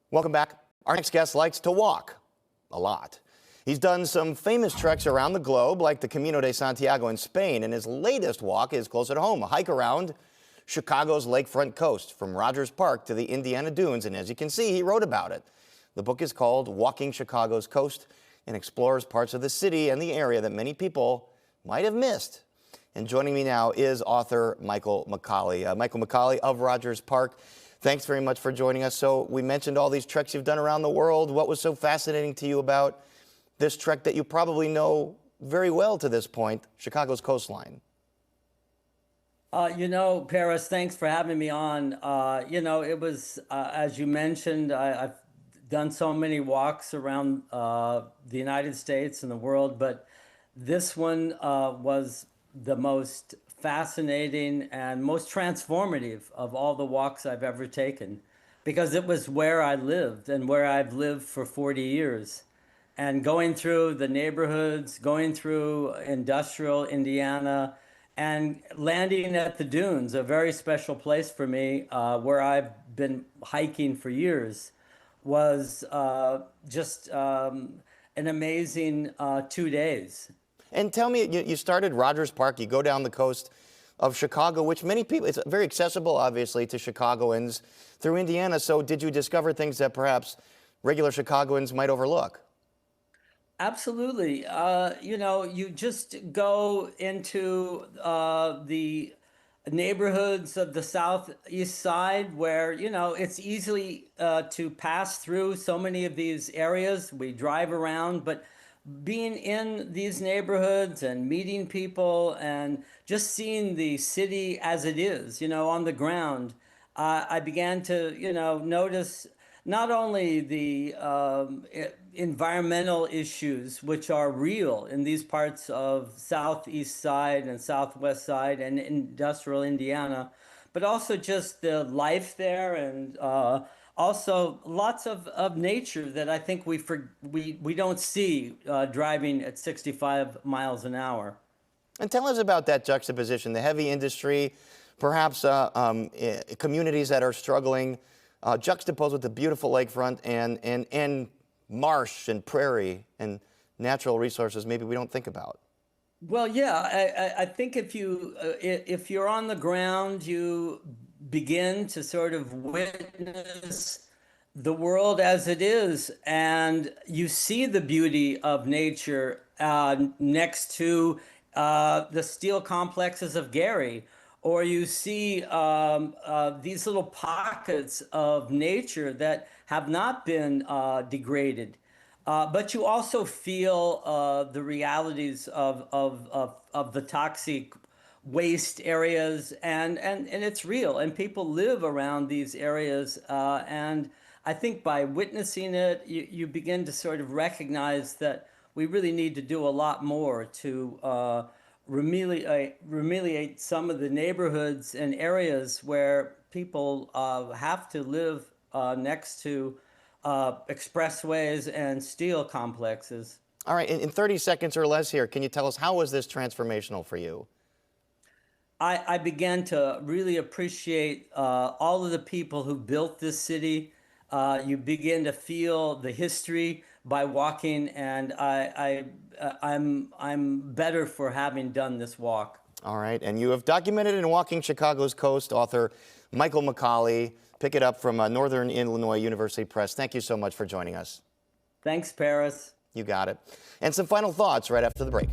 Welcome back. Our next guest likes to walk a lot. He's done some famous treks around the globe, like the Camino de Santiago in Spain, and his latest walk is close at home, a hike around Chicago's lakefront coast, from Rogers Park to the Indiana Dunes, and as you can see, he wrote about it. The book is called Walking Chicago's Coast and explores parts of the city and the area that many people might have missed. And joining me now is author Michael McColly. Michael McColly of Rogers Park. Thanks very much for joining us. So we mentioned all these treks you've done around the world. What was so fascinating to you about this trek that you probably know very well to this point, Chicago's coastline? Paris, thanks for having me on. It was, as you mentioned, I've done so many walks around the United States and the world, but this one was the most fascinating and most transformative of all the walks I've ever taken, because it was where I lived and where I've lived for 40 years. And going through the neighborhoods, going through industrial Indiana, and landing at the dunes, a very special place for me, where I've been hiking for years, was just an amazing 2 days. And tell me, you started Rogers Park, you go down the coast of Chicago, which many people, it's very accessible, obviously, to Chicagoans through Indiana. So did you discover things that perhaps regular Chicagoans might overlook? Absolutely. You just go into the neighborhoods of the southeast side where, it's easily to pass through so many of these areas. We drive around, but being in these neighborhoods and meeting people and just seeing the city as it is, on the ground, I began to, notice not only the environmental issues, which are real in these parts of southeast side and southwest side and industrial Indiana, but also just the life there, and also lots of nature that I think we don't see driving at 65 miles an hour. And tell us about that juxtaposition, the heavy industry, perhaps communities that are struggling, juxtaposed with the beautiful lakefront and marsh and prairie and natural resources maybe we don't think about. Well, yeah, I think if you're on the ground, you begin to sort of witness the world as it is, and you see the beauty of nature next to the steel complexes of Gary, or you see these little pockets of nature that have not been degraded. But you also feel the realities of the toxic waste areas, and it's real, and people live around these areas, and I think by witnessing it, you begin to sort of recognize that we really need to do a lot more to remediate some of the neighborhoods and areas where people have to live next to expressways and steel complexes. All right, in 30 seconds or less here, can you tell us, how was this transformational for you? I began to really appreciate all of the people who built this city. You begin to feel the history by walking, and I'm better for having done this walk. All right, and you have documented in Walking Chicago's Coast, author Michael McColly. Pick it up from Northern Illinois University Press. Thank you so much for joining us. Thanks, Paris. You got it. And some final thoughts right after the break.